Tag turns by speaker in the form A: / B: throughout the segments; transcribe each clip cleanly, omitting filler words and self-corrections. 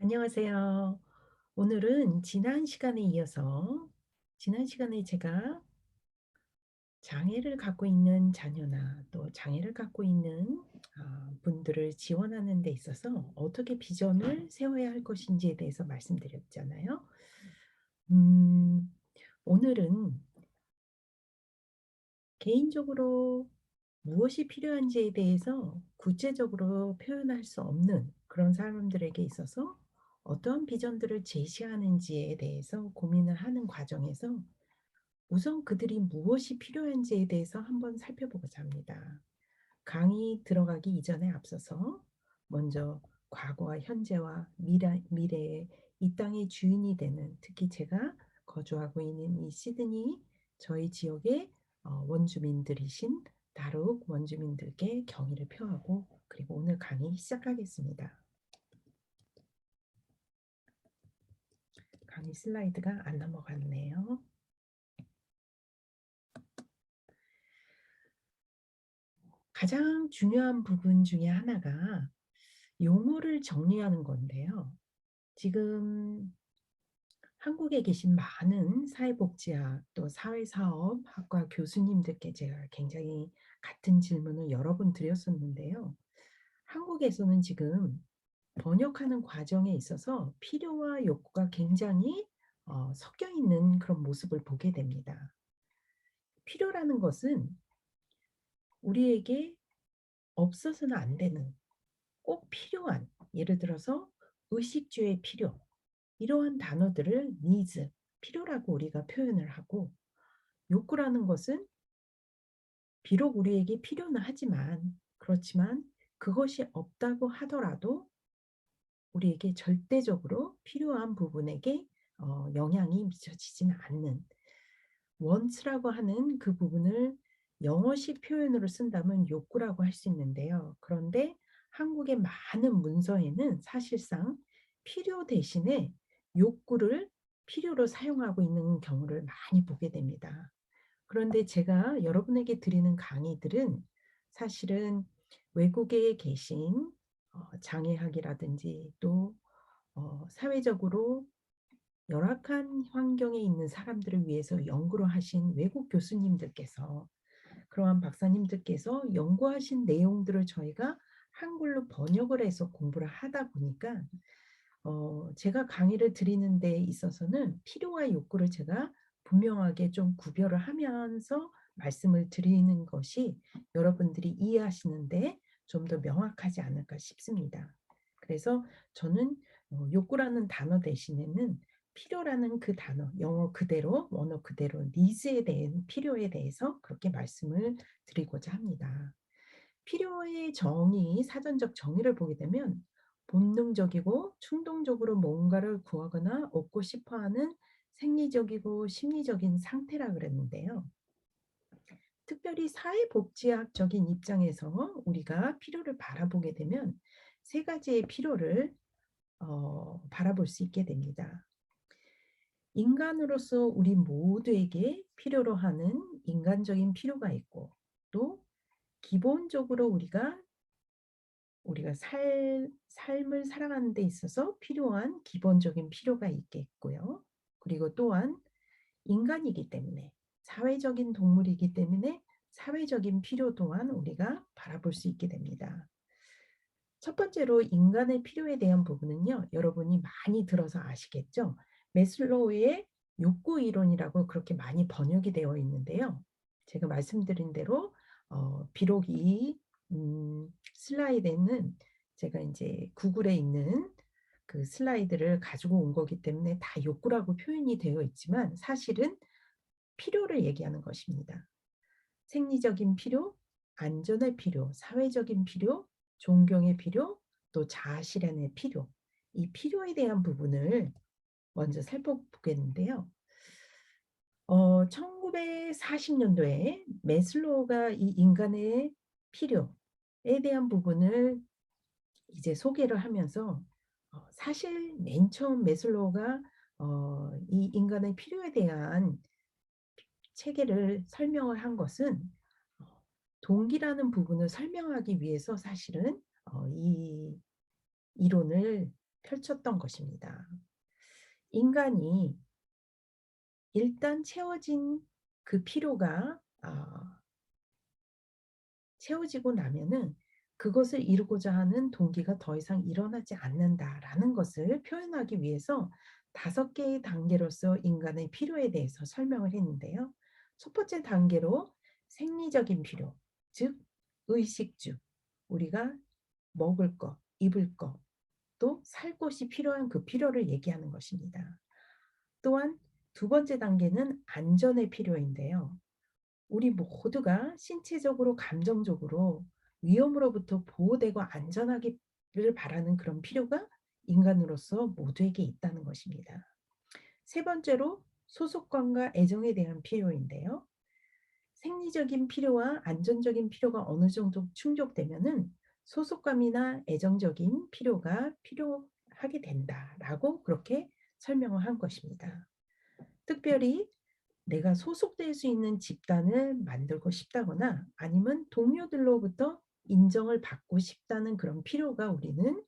A: 안녕하세요. 오늘은 지난 시간에 이어서 지난 시간에 제가 장애를 갖고 있는 자녀나 또 장애를 갖고 있는 분들을 지원하는 데 있어서 어떻게 비전을 세워야 할 것인지에 대해서 말씀드렸잖아요. 음, 오늘은 개인적으로 무엇이 필요한지에 대해서 구체적으로 표현할 수 없는 그런 사람들에게 있어서 어떠한 비전들을 제시하는지에 대해서 고민을 하는 과정에서 우선 그들이 무엇이 필요한지에 대해서 한번 살펴보고자 합니다. 강의 들어가기 이전에 앞서서 먼저 과거와 현재와 미래의 이 땅의 주인이 되는, 특히 제가 거주하고 있는 이 시드니 저희 지역의 원주민들이신 다룩 원주민들께 경의를 표하고 그리고 오늘 강의 시작하겠습니다. 강의 슬라이드가 안 넘어갔네요. 가장 중요한 부분 중에 하나가 용어를 정리하는 건데요. 지금 한국에 계신 많은 사회복지학 또 사회사업학과 교수님들께 제가 굉장히 같은 질문을 여러 번 드렸었는데요. 한국에서는 지금 번역하는 과정에 있어서 필요와 욕구가 굉장히 섞여 있는 그런 모습을 보게 됩니다. 필요라는 것은 우리에게 없어서는 안 되는, 꼭 필요한, 예를 들어서 의식주의 필요, 이러한 단어들을 needs, 필요라고 우리가 표현을 하고, 욕구라는 것은 비록 우리에게 필요는 하지만 그렇지만 그것이 없다고 하더라도 우리에게 절대적으로 필요한 부분에게 영향이 미쳐지지는 않는, want라고 하는 그 부분을 영어식 표현으로 쓴다면 욕구라고 할 수 있는데요. 그런데 한국의 많은 문서에는 사실상 필요 대신에 욕구를 필요로 사용하고 있는 경우를 많이 보게 됩니다. 그런데 제가 여러분에게 드리는 강의들은 사실은 외국에 계신 장애학이라든지 또 사회적으로 열악한 환경에 있는 사람들을 위해서 연구를 하신 외국 교수님들께서, 그러한 박사님들께서 연구하신 내용들을 저희가 한글로 번역을 해서 공부를 하다 보니까 제가 강의를 드리는 데 있어서는 필요와 욕구를 제가 분명하게 좀 구별을 하면서 말씀을 드리는 것이 여러분들이 이해하시는데 좀 더 명확하지 않을까 싶습니다. 그래서 저는 욕구라는 단어 대신에는 필요라는 그 단어, 영어 그대로, 원어 그대로 needs에 대한 필요에 대해서 그렇게 말씀을 드리고자 합니다. 필요의 정의, 사전적 정의를 보게 되면 본능적이고 충동적으로 뭔가를 구하거나 얻고 싶어하는 생리적이고 심리적인 상태라 그랬는데요. 특별히 사회복지학적인 입장에서 우리가 필요를 바라보게 되면 세 가지의 필요를 바라볼 수 있게 됩니다. 인간으로서 우리 모두에게 필요로 하는 인간적인 필요가 있고, 또 기본적으로 우리가 삶을 살아가는 데 있어서 필요한 기본적인 필요가 있겠고요. 그리고 또한 인간이기 때문에, 사회적인 동물이기 때문에 사회적인 필요 또한 우리가 바라볼 수 있게 됩니다. 첫 번째로 인간의 필요에 대한 부분은요, 여러분이 많이 들어서 아시겠죠? 메슬로우의 욕구 이론이라고 그렇게 많이 번역이 되어 있는데요. 제가 말씀드린 대로 비록 이 슬라이드에는 제가 이제 구글에 있는 그 슬라이드를 가지고 온 거기 때문에 다 욕구라고 표현이 되어 있지만 사실은 필요를 얘기하는 것입니다. 생리적인 필요, 안전의 필요, 사회적인 필요, 존경의 필요, 또 자아 실현의 필요. 이 필요에 대한 부분을 먼저 살펴보겠는데요. 1940년도에 메슬로우가 이 인간의 필요에 대한 부분을 이제 소개를 하면서 사실 맨 처음 메슬로우가 이 인간의 필요에 대한 체계를 설명을 한 것은 어, 동기라는 부분을 설명하기 위해서 사실은 이 이론을 펼쳤던 것입니다. 인간이 일단 채워진 그 필요가 채워지고 나면은 그것을 이루고자 하는 동기가 더 이상 일어나지 않는다라는 것을 표현하기 위해서 5개의 단계로서 인간의 필요에 대해서 설명을 했는데요. 첫 번째 단계로 생리적인 필요, 즉 의식주, 우리가 먹을 것, 입을 것, 또 살 곳이 필요한 그 필요를 얘기하는 것입니다. 또한 두 번째 단계는 안전의 필요인데요. 우리 모두가 신체적으로 감정적으로 위험으로부터 보호되고 안전하기를 바라는 그런 필요가 인간으로서 모두에게 있다는 것입니다. 세 번째로 소속감과 애정에 대한 필요인데요. 생리적인 필요와 안전적인 필요가 어느 정도 충족되면은 소속감이나 애정적인 필요가 필요하게 된다라고 그렇게 설명을 한 것입니다. 특별히 내가 소속될 수 있는 집단을 만들고 싶다거나 아니면 동료들로부터 인정을 받고 싶다는 그런 필요가 우리는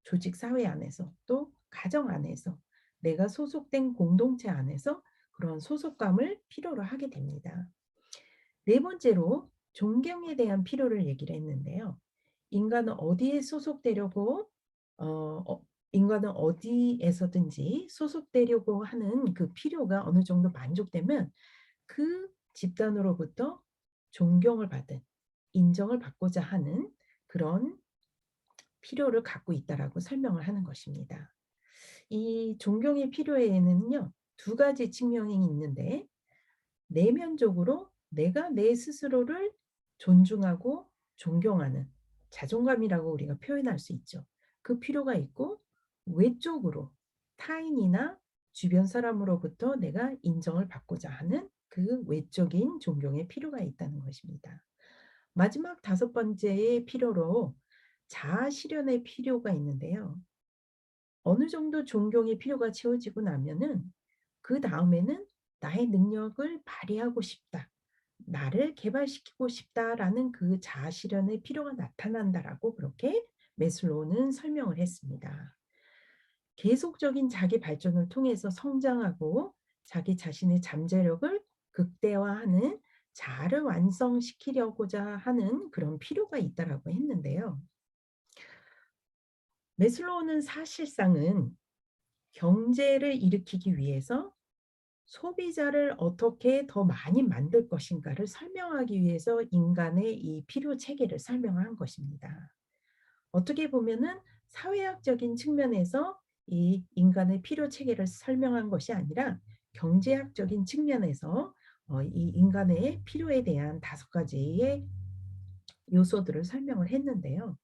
A: 조직 사회 안에서 또 가정 안에서 내가 소속된 공동체 안에서 그런 소속감을 필요로 하게 됩니다. 네 번째로 존경에 대한 필요를 얘기를 했는데요. 인간은 어디에 소속되려고 어, 어, 인간은 어디에서든지 소속되려고 하는 그 필요가 어느 정도 만족되면 그 집단으로부터 존경을 받은, 인정을 받고자 하는 그런 필요를 갖고 있다라고 설명을 하는 것입니다. 이 존경의 필요에는요, 두 가지 측면이 있는데 내면적으로 내가 내 스스로를 존중하고 존경하는 자존감이라고 우리가 표현할 수 있죠. 그 필요가 있고 외적으로 타인이나 주변 사람으로부터 내가 인정을 받고자 하는 그 외적인 존경의 필요가 있다는 것입니다. 마지막 다섯 번째의 필요로 자아 실현의 필요가 있는데요. 어느 정도 존경의 필요가 채워지고 나면은 그다음에는 나의 능력을 발휘하고 싶다. 나를 개발시키고 싶다라는 그 자아 실현의 필요가 나타난다라고 그렇게 매슬로우는 설명을 했습니다. 계속적인 자기 발전을 통해서 성장하고 자기 자신의 잠재력을 극대화하는 자아를 완성시키려고자 하는 그런 필요가 있다라고 했는데요. 매슬로우는 사실상은 경제를 일으키기 위해서 소비자를 어떻게 더 많이 만들 것인가를 설명하기 위해서 인간의 이 필요 체계를 설명한 것입니다. 어떻게 보면은 사회학적인 측면에서 이 인간의 필요 체계를 설명한 것이 아니라 경제학적인 측면에서 이 인간의 필요에 대한 5가지의 요소들을 설명을 했는데요.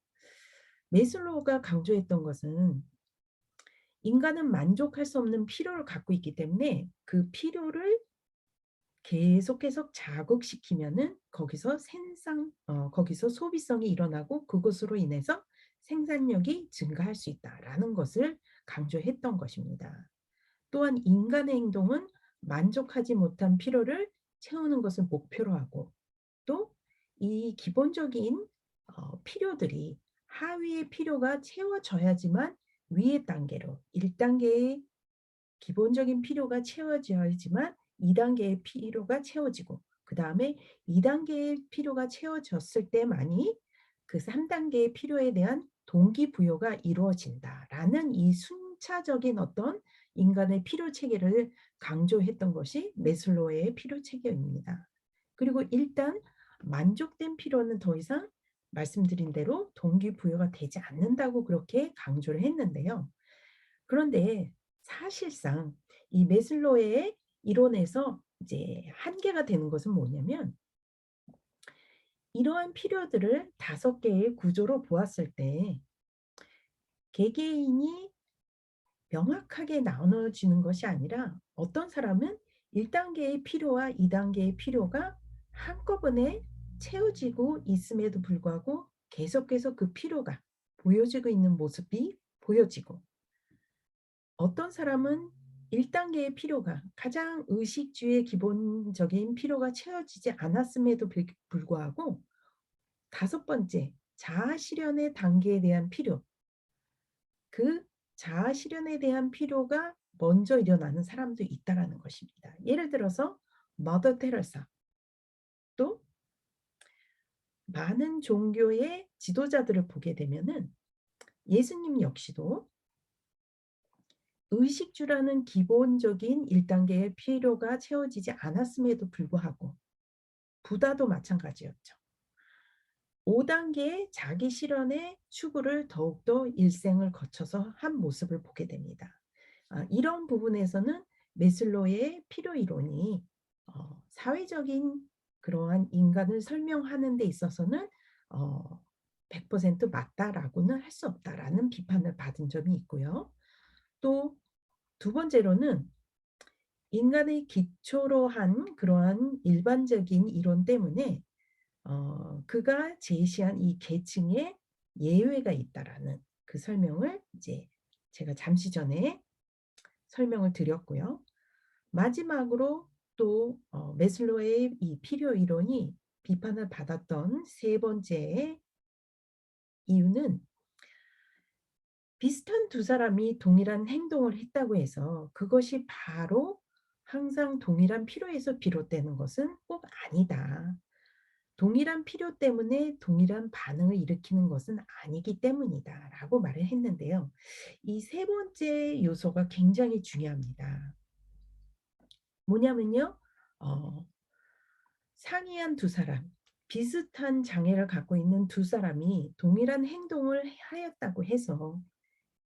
A: 메슬로우가 강조했던 것은 인간은 만족할 수 없는 필요를 갖고 있기 때문에 그 필요를 계속해서 자극시키면은 거기서 소비성이 일어나고 그것으로 인해서 생산력이 증가할 수 있다라는 것을 강조했던 것입니다. 또한 인간의 행동은 만족하지 못한 필요를 채우는 것을 목표로 하고 또 이 기본적인 필요들이 하위의 필요가 채워져야지만 위의 단계로 1단계의 기본적인 필요가 채워져야지만 2단계의 필요가 채워지고 그다음에 2단계의 필요가 채워졌을 때만이 그 3단계의 필요에 대한 동기부여가 이루어진다라는 이 순차적인 어떤 인간의 필요 체계를 강조했던 것이 메슬로우의 필요 체계입니다. 그리고 일단 만족된 필요는 더 이상 말씀드린 대로 동기부여가 되지 않는다고 그렇게 강조를 했는데요. 그런데 사실상 이 메슬로의 이론에서 이제 한계가 되는 것은 뭐냐면 이러한 필요들을 5개의 구조로 보았을 때 개개인이 명확하게 나눠지는 것이 아니라 어떤 사람은 1단계의 필요와 2단계의 필요가 한꺼번에 채워지고 있음에도 불구하고 계속해서 그 필요가 보여지고 있는 모습이 보여지고 어떤 사람은 1단계의 필요가 가장 의식주의 기본적인 필요가 채워지지 않았음에도 불구하고 5번째 자아 실현의 단계에 대한 필요 그 자아 실현에 대한 필요가 먼저 일어나는 사람도 있다라는 것입니다. 예를 들어서 머더 테레사, 또 많은 종교의 지도자들을 보게 되면은 예수님 역시도 의식주라는 기본적인 1단계의 필요가 채워지지 않았음에도 불구하고 부다도 마찬가지였죠. 5단계의 자기 실현의 추구를 더욱더 일생을 거쳐서 한 모습을 보게 됩니다. 이런 부분에서는 메슬로의 필요 이론이 사회적인 그러한 인간을 설명하는 데 있어서는 어 100% 맞다라고는 할 수 없다라는 비판을 받은 점이 있고요. 또 두 번째로는 인간의 기초로 한 그러한 일반적인 이론 때문에 그가 제시한 이 계층에 예외가 있다라는 그 설명을 이제 제가 잠시 전에 설명을 드렸고요. 마지막으로 또 매슬로의 이 필요 이론이 비판을 받았던 세 번째 이유는 비슷한 두 사람이 동일한 행동을 했다고 해서 그것이 바로 항상 동일한 필요에서 비롯되는 것은 꼭 아니다. 동일한 필요 때문에 동일한 반응을 일으키는 것은 아니기 때문이다라고 말을 했는데요. 이 세 번째 요소가 굉장히 중요합니다. 뭐냐면요. 어 상이한 두 사람, 비슷한 장애를 갖고 있는 두 사람이 동일한 행동을 하였다고 해서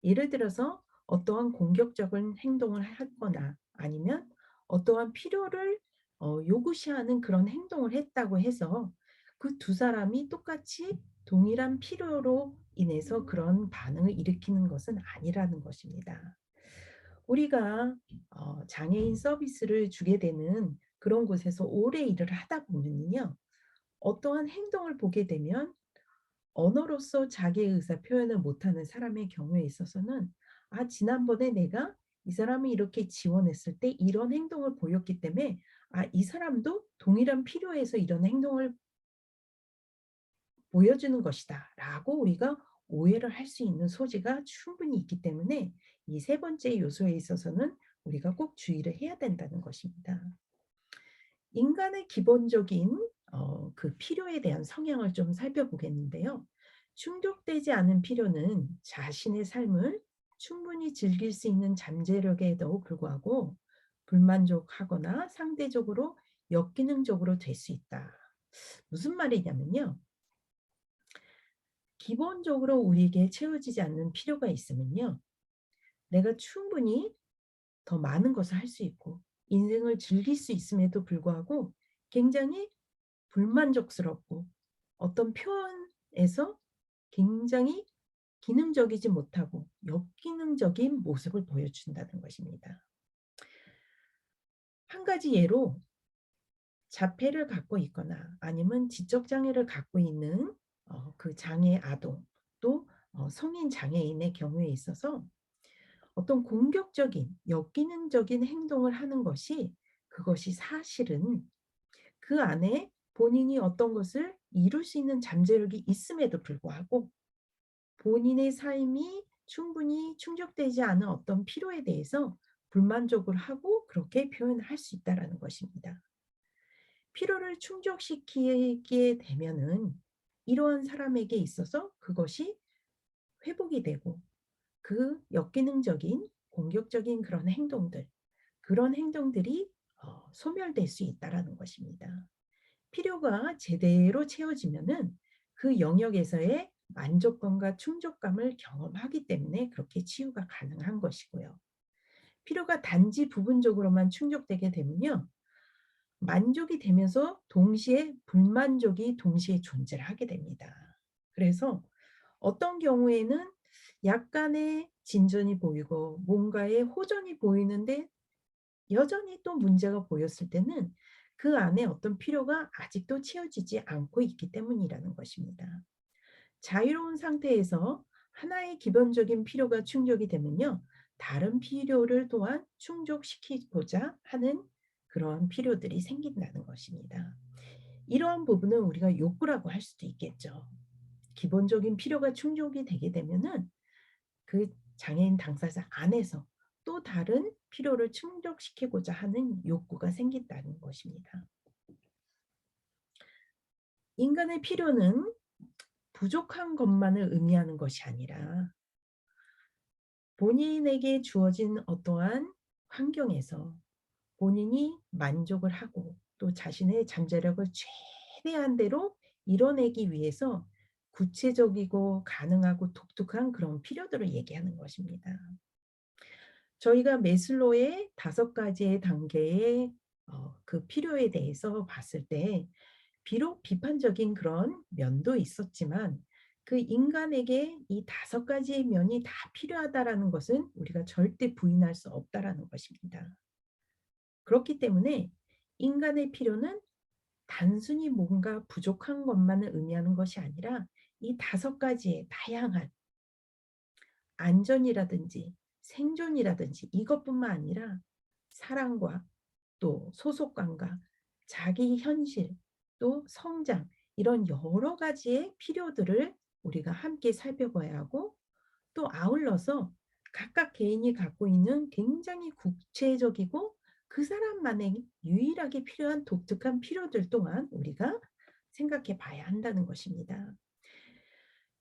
A: 예를 들어서 어떠한 공격적인 행동을 하거나 아니면 어떠한 필요를 요구시하는 그런 행동을 했다고 해서 그 두 사람이 똑같이 동일한 필요로 인해서 그런 반응을 일으키는 것은 아니라는 것입니다. 우리가 장애인 서비스를 주게 되는 그런 곳에서 오래 일을 하다 보면요. 어떠한 행동을 보게 되면 언어로서 자기의 의사 표현을 못하는 사람의 경우에 있어서는 지난번에 내가 이 사람이 이렇게 지원했을 때 이런 행동을 보였기 때문에 이 사람도 동일한 필요에서 이런 행동을 보여주는 것이다라고 우리가 오해를 할 수 있는 소지가 충분히 있기 때문에 이 세 번째 요소에 있어서는 우리가 꼭 주의를 해야 된다는 것입니다. 인간의 기본적인 그 필요에 대한 성향을 좀 살펴보겠는데요. 충족되지 않은 필요는 자신의 삶을 충분히 즐길 수 있는 잠재력에도 불구하고 불만족하거나 상대적으로 역기능적으로 될 수 있다. 무슨 말이냐면요. 기본적으로 우리에게 채워지지 않는 필요가 있으면요. 내가 충분히 더 많은 것을 할 수 있고 인생을 즐길 수 있음에도 불구하고 굉장히 불만족스럽고 어떤 표현에서 굉장히 기능적이지 못하고 역기능적인 모습을 보여준다는 것입니다. 한 가지 예로 자폐를 갖고 있거나 아니면 지적 장애를 갖고 있는 그 장애 아동 또 성인 장애인의 경우에 있어서 어떤 공격적인 역기능적인 행동을 하는 것이 그것이 사실은 그 안에 본인이 어떤 것을 이룰 수 있는 잠재력이 있음에도 불구하고 본인의 삶이 충분히 충족되지 않은 어떤 필요에 대해서 불만족을 하고 그렇게 표현을 할 수 있다라는 것입니다. 필요를 충족시키게 되면은 이러한 사람에게 있어서 그것이 회복이 되고 그 역기능적인 공격적인 그런 행동들이 소멸될 수 있다라는 것입니다. 필요가 제대로 채워지면은 그 영역에서의 만족감과 충족감을 경험하기 때문에 그렇게 치유가 가능한 것이고요. 필요가 단지 부분적으로만 충족되게 되면요. 만족이 되면서 동시에 불만족이 동시에 존재를 하게 됩니다. 그래서 어떤 경우에는 약간의 진전이 보이고 뭔가의 호전이 보이는데 여전히 또 문제가 보였을 때는 그 안에 어떤 필요가 아직도 채워지지 않고 있기 때문이라는 것입니다. 자유로운 상태에서 하나의 기본적인 필요가 충족이 되면요. 다른 필요를 또한 충족시키고자 하는 그러한 필요들이 생긴다는 것입니다. 이러한 부분은 우리가 욕구라고 할 수도 있겠죠. 기본적인 필요가 충족이 되게 되면은 그 장애인 당사자 안에서 또 다른 필요를 충족시키고자 하는 욕구가 생긴다는 것입니다. 인간의 필요는 부족한 것만을 의미하는 것이 아니라 본인에게 주어진 어떠한 환경에서 본인이 만족을 하고 또 자신의 잠재력을 최대한대로 이뤄내기 위해서 구체적이고 가능하고 독특한 그런 필요들을 얘기하는 것입니다. 저희가 메슬로의 5가지의 단계의 그 필요에 대해서 봤을 때 비록 비판적인 그런 면도 있었지만 그 인간에게 이 5가지의 면이 다 필요하다라는 것은 우리가 절대 부인할 수 없다라는 것입니다. 그렇기 때문에 인간의 필요는 단순히 뭔가 부족한 것만을 의미하는 것이 아니라 이 5가지의 다양한 안전이라든지 생존이라든지 이것뿐만 아니라 사랑과 또 소속감과 자기 현실 또 성장 이런 여러 가지의 필요들을 우리가 함께 살펴봐야 하고 또 아울러서 각각 개인이 갖고 있는 굉장히 구체적이고 그 사람만의 유일하게 필요한 독특한 필요들 또한 우리가 생각해 봐야 한다는 것입니다.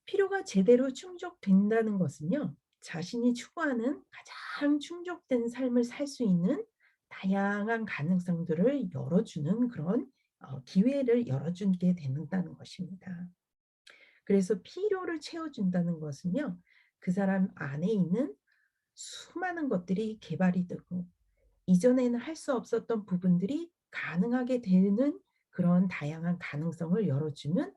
A: 필요가 제대로 충족된다는 것은요. 자신이 추구하는 가장 충족된 삶을 살 수 있는 다양한 가능성들을 열어주는 그런 기회를 열어주게 된다는 것입니다. 그래서 필요를 채워준다는 것은요. 그 사람 안에 있는 수많은 것들이 개발이 되고 이전에는 할 수 없었던 부분들이 가능하게 되는 그런 다양한 가능성을 열어주는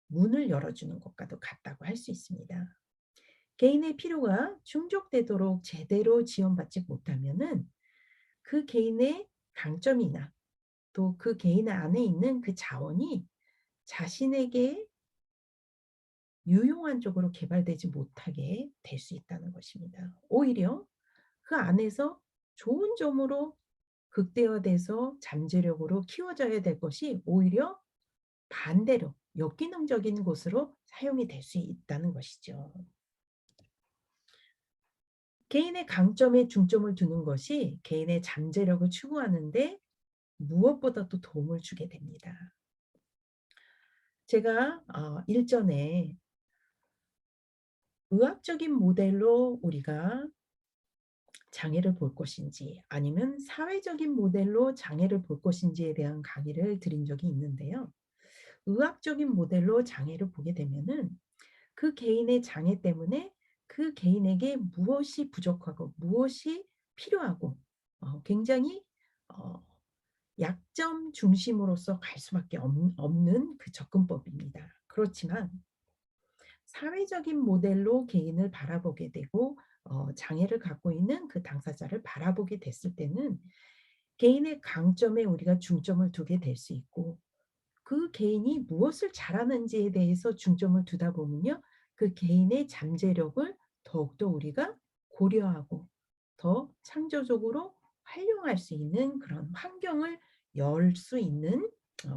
A: 문을 열어주는 것과도 같다고 할 수 있습니다. 개인의 필요가 충족되도록 제대로 지원받지 못하면은 그 개인의 강점이나 또 그 개인 안에 있는 그 자원이 자신에게 유용한 쪽으로 개발되지 못하게 될 수 있다는 것입니다. 오히려 그 안에서 좋은 점으로 극대화돼서 잠재력으로 키워져야 될 것이 오히려 반대로 역기능적인 곳으로 사용이 될 수 있다는 것이죠. 개인의 강점에 중점을 두는 것이 개인의 잠재력을 추구하는 데 무엇보다도 도움을 주게 됩니다. 제가 일전에 의학적인 모델로 우리가 장애를 볼 것인지 아니면 사회적인 모델로 장애를 볼 것인지에 대한 강의를 드린 적이 있는데요. 의학적인 모델로 장애를 보게 되면은 그 개인의 장애 때문에 그 개인에게 무엇이 부족하고 무엇이 필요하고 굉장히 어 약점 중심으로서 갈 수밖에 없는 그 접근법입니다. 그렇지만 사회적인 모델로 개인을 바라보게 되고 장애를 갖고 있는 그 당사자를 바라보게 됐을 때는 개인의 강점에 우리가 중점을 두게 될 수 있고 그 개인이 무엇을 잘하는지에 대해서 중점을 두다 보면요. 그 개인의 잠재력을 더욱더 우리가 고려하고 더 창조적으로 활용할 수 있는 그런 환경을 열 수 있는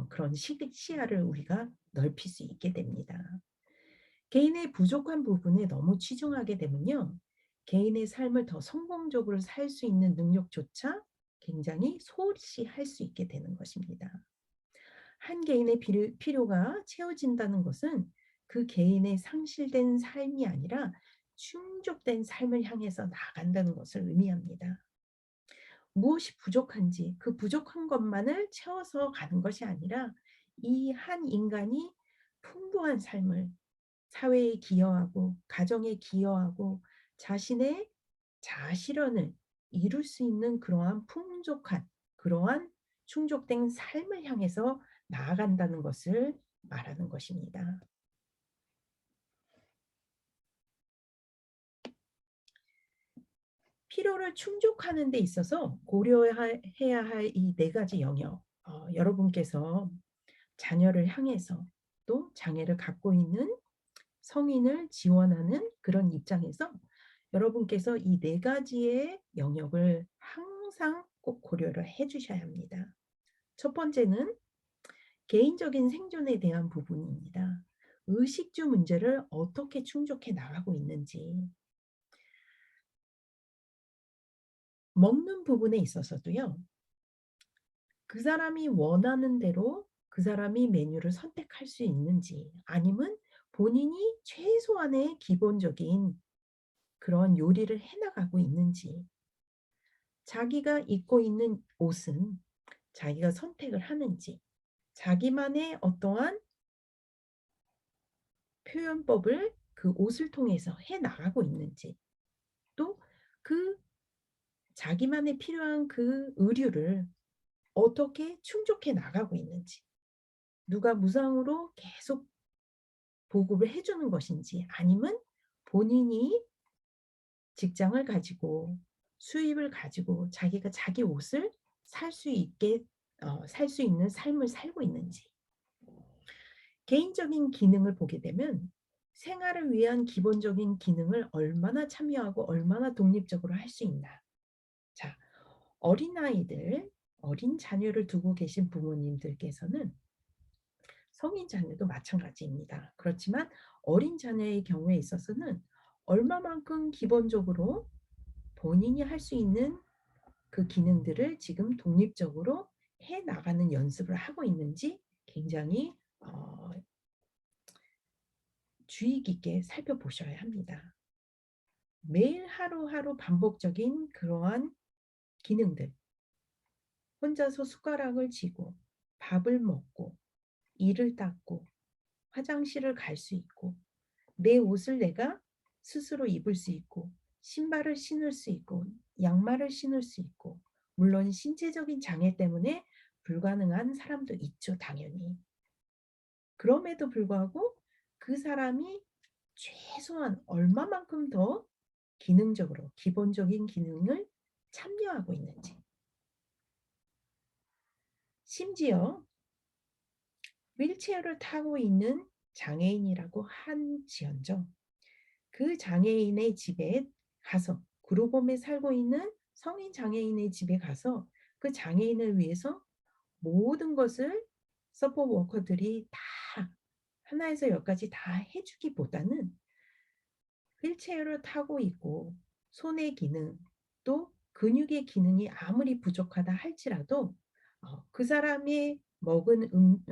A: 그런 시야를 우리가 넓힐 수 있게 됩니다. 개인의 부족한 부분에 너무 치중하게 되면요. 개인의 삶을 더 성공적으로 살 수 있는 능력조차 굉장히 소홀시할 수 있게 되는 것입니다. 한 개인의 필요가 채워진다는 것은 그 개인의 상실된 삶이 아니라 충족된 삶을 향해서 나아간다는 것을 의미합니다. 무엇이 부족한지 그 부족한 것만을 채워서 가는 것이 아니라 이 한 인간이 풍부한 삶을 사회에 기여하고 가정에 기여하고 자신의 자아실현을 이룰 수 있는 그러한 풍족한 그러한 충족된 삶을 향해서 나아간다는 것을 말하는 것입니다. 필요를 충족하는 데 있어서 고려해야 할 이 4가지 영역 여러분께서 자녀를 향해서 또 장애를 갖고 있는 성인을 지원하는 그런 입장에서 여러분께서 이 4가지의 영역을 항상 꼭 고려를 해 주셔야 합니다. 첫 번째는 개인적인 생존에 대한 부분입니다. 의식주 문제를 어떻게 충족해 나가고 있는지 먹는 부분에 있어서도요. 그 사람이 원하는 대로 그 사람이 메뉴를 선택할 수 있는지 아니면 본인이 최소한의 기본적인 그런 요리를 해 나가고 있는지 자기가 입고 있는 옷은 자기가 선택을 하는지 자기만의 어떠한 표현법을 그 옷을 통해서 해 나가고 있는지 또 그 자기만의 필요한 그 의류를 어떻게 충족해 나가고 있는지 누가 무상으로 계속 보급을 해 주는 것인지 아니면 본인이 직장을 가지고 수입을 가지고 자기가 자기 옷을 살 수 있게 살 수 있는 삶을 살고 있는지 개인적인 기능을 보게 되면 생활을 위한 기본적인 기능을 얼마나 참여하고 얼마나 독립적으로 할 수 있나. 자, 어린아이들, 어린 자녀를 두고 계신 부모님들께서는 성인 자녀도 마찬가지입니다. 그렇지만 어린 자녀의 경우에 있어서는 얼마만큼 기본적으로 본인이 할 수 있는 그 기능들을 지금 독립적으로 해 나가는 연습을 하고 있는지 굉장히 주의 깊게 살펴보셔야 합니다. 매일 하루하루 반복적인 그러한 기능들, 혼자서 숟가락을 쥐고 밥을 먹고 이를 닦고 화장실을 갈 수 있고 내 옷을 내가 스스로 입을 수 있고 신발을 신을 수 있고 양말을 신을 수 있고 물론 신체적인 장애 때문에 불가능한 사람도 있죠, 당연히. 그럼에도 불구하고 그 사람이 최소한 얼마만큼 더 기능적으로 기본적인 기능을 참여하고 있는지. 심지어 휠체어를 타고 있는 장애인이라고 한지언정 그 장애인의 집에 가서 그룹홈에 살고 있는 성인 장애인의 집에 가서 그 장애인을 위해서 모든 것을 서포트 워커들이 다 하나에서 열까지 다 해주기보다는 휠체어를 타고 있고 손의 기능 또 근육의 기능이 아무리 부족하다 할지라도 그 사람이 먹은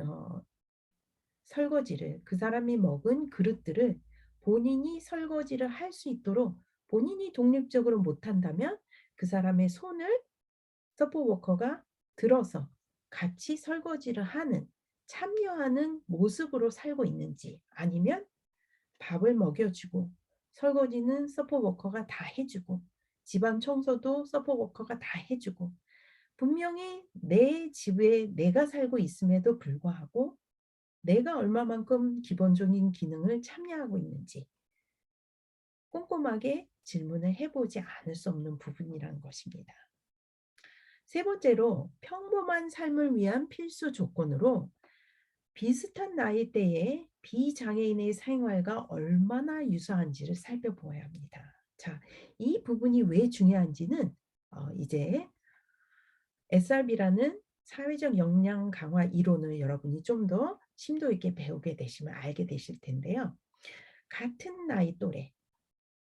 A: 설거지를 그 사람이 먹은 그릇들을 본인이 설거지를 할 수 있도록 본인이 독립적으로 못한다면 그 사람의 손을 서포트 워커가 들어서 같이 설거지를 하는 참여하는 모습으로 살고 있는지 아니면 밥을 먹여주고 설거지는 서포트 워커가 다 해주고 집안 청소도 서포트 워커가 다 해주고 분명히 내 집에 내가 살고 있음에도 불구하고 내가 얼마만큼 기본적인 기능을 참여하고 있는지 꼼꼼하게 질문을 해보지 않을 수 없는 부분이라는 것입니다. 세 번째로 평범한 삶을 위한 필수 조건으로 비슷한 나이대의 비장애인의 생활과 얼마나 유사한지를 살펴보아야 합니다. 자, 이 부분이 왜 중요한지는 이제 SRB라는 사회적 역량 강화 이론을 여러분이 좀 더 심도 있게 배우게 되시면 알게 되실 텐데요. 같은 나이 또래,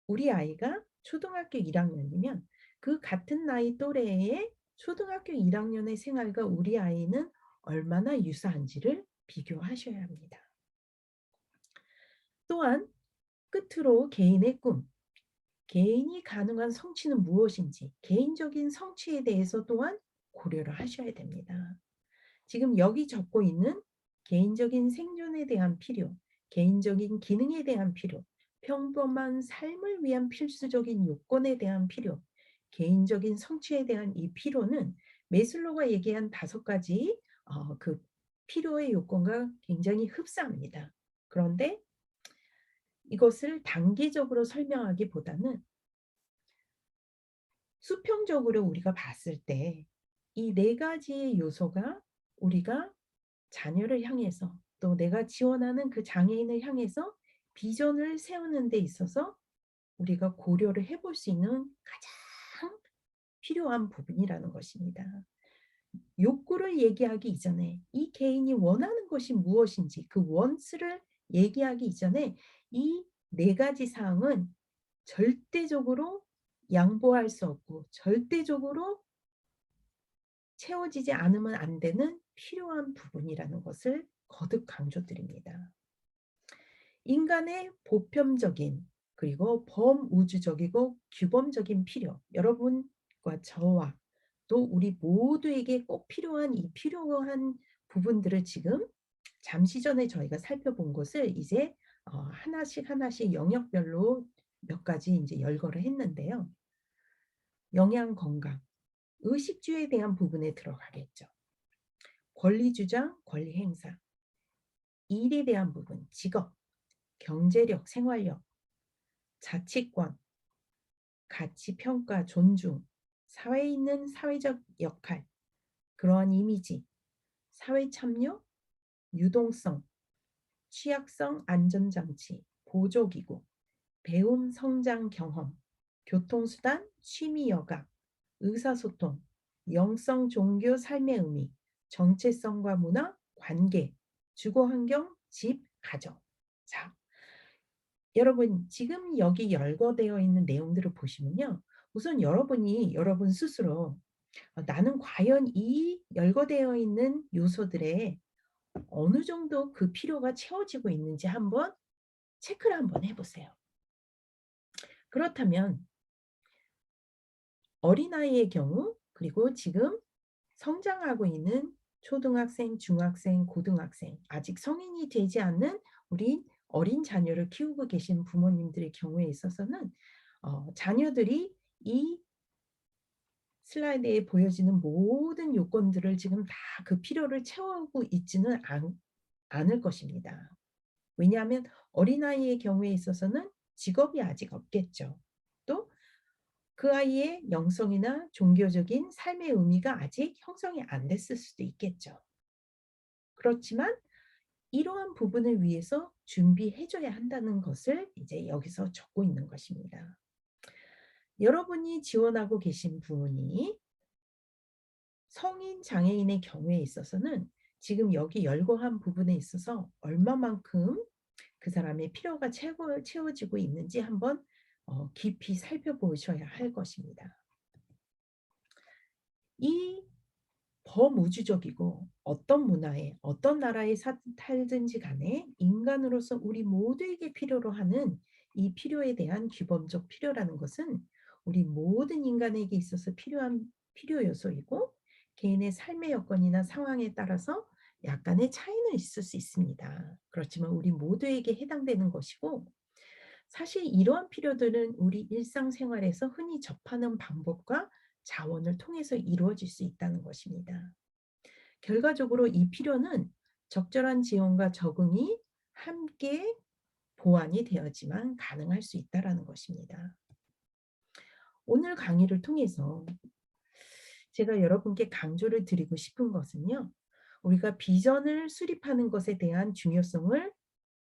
A: 우리 아이가 초등학교 1학년이면 그 같은 나이 또래의 초등학교 1학년의 생활과 우리 아이는 얼마나 유사한지를 비교하셔야 합니다. 또한 끝으로 개인의 꿈, 개인이 가능한 성취는 무엇인지 개인적인 성취에 대해서 또한 고려를 하셔야 됩니다. 지금 여기 적고 있는 개인적인 생존에 대한 필요, 개인적인 기능에 대한 필요, 평범한 삶을 위한 필수적인 요건에 대한 필요, 개인적인 성취에 대한 이 필요는 메슬로가 얘기한 5가지 그 필요의 요건과 굉장히 흡사합니다. 그런데 이것을 단계적으로 설명하기보다는 수평적으로 우리가 봤을 때 이 4가지의 요소가 우리가 자녀를 향해서 또 내가 지원하는 그 장애인을 향해서 비전을 세우는 데 있어서 우리가 고려를 해볼 수 있는 가장 필요한 부분이라는 것입니다. 욕구를 얘기하기 이전에 이 개인이 원하는 것이 무엇인지 그 원스를 얘기하기 이전에 이 4가지 사항은 절대적으로 양보할 수 없고 절대적으로 채워지지 않으면 안 되는 필요한 부분이라는 것을 거듭 강조드립니다. 인간의 보편적인 그리고 범우주적이고 규범적인 필요, 여러분과 저와 또 우리 모두에게 꼭 필요한 이 필요한 부분들을 지금 잠시 전에 저희가 살펴본 것을 이제 하나씩 하나씩 영역별로 몇 가지 이제 열거를 했는데요. 영양 건강, 의식주에 대한 부분에 들어가겠죠. 권리 주장, 권리 행사, 일에 대한 부분, 직업, 경제력, 생활력, 자치권, 가치 평가, 존중, 사회에 있는 사회적 역할, 그러한 이미지, 사회 참여, 유동성, 취약성 안전장치, 보조기구, 배움 성장 경험, 교통수단, 취미 여가, 의사소통, 영성 종교 삶의 의미, 정체성과 문화, 관계, 주거 환경, 집, 가정. 자, 여러분 지금 여기 열거되어 있는 내용들을 보시면요. 우선 여러분이 여러분 스스로 나는 과연 이 열거되어 있는 요소들에 어느 정도 그 필요가 채워지고 있는지 한번 체크를 한번 해보세요. 그렇다면 어린아이의 경우 그리고 지금 성장하고 있는 초등학생, 중학생, 고등학생 아직 성인이 되지 않는 우리 어린 자녀를 키우고 계신 부모님들의 경우에 있어서는 자녀들이 이 슬라이드에 보여지는 모든 요건들을 지금 다 그 필요를 채우고 있지는 않을 것입니다. 왜냐하면 어린아이의 경우에 있어서는 직업이 아직 없겠죠. 또 그 아이의 영성이나 종교적인 삶의 의미가 아직 형성이 안 됐을 수도 있겠죠. 그렇지만 이러한 부분을 위해서 준비해 줘야 한다는 것을 이제 여기서 적고 있는 것입니다. 여러분이 지원하고 계신 부분이 성인 장애인의 경우에 있어서는 지금 여기 열거한 부분에 있어서 얼마만큼 그 사람의 필요가 채워지고 있는지 한번 깊이 살펴보셔야 할 것입니다. 이 범우주적이고 어떤 문화에 어떤 나라에 살든지 간에 인간으로서 우리 모두에게 필요로 하는 이 필요에 대한 규범적 필요라는 것은 우리 모든 인간에게 있어서 필요한 필요 요소이고 개인의 삶의 여건이나 상황에 따라서 약간의 차이는 있을 수 있습니다. 그렇지만 우리 모두에게 해당되는 것이고 사실 이러한 필요들은 우리 일상생활에서 흔히 접하는 방법과 자원을 통해서 이루어질 수 있다는 것입니다. 결과적으로 이 필요는 적절한 지원과 적응이 함께 보완이 되어야지만 가능할 수 있다는 것입니다. 오늘 강의를 통해서 제가 여러분께 강조를 드리고 싶은 것은요. 우리가 비전을 수립하는 것에 대한 중요성을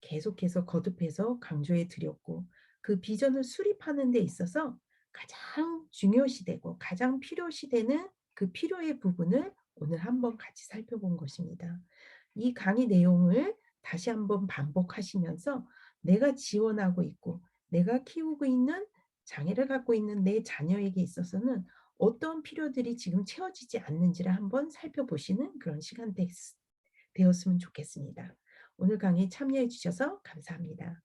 A: 계속해서 거듭해서 강조해 드렸고 그 비전을 수립하는 데 있어서 가장 중요시되고 가장 필요시되는 그 필요의 부분을 오늘 한번 같이 살펴본 것입니다. 이 강의 내용을 다시 한번 반복하시면서 내가 지원하고 있고 내가 키우고 있는 장애를 갖고 있는 내 자녀에게 있어서는 어떤 필요들이 지금 채워지지 않는지를 한번 살펴보시는 그런 시간 되었으면 좋겠습니다. 오늘 강의 참여해 주셔서 감사합니다.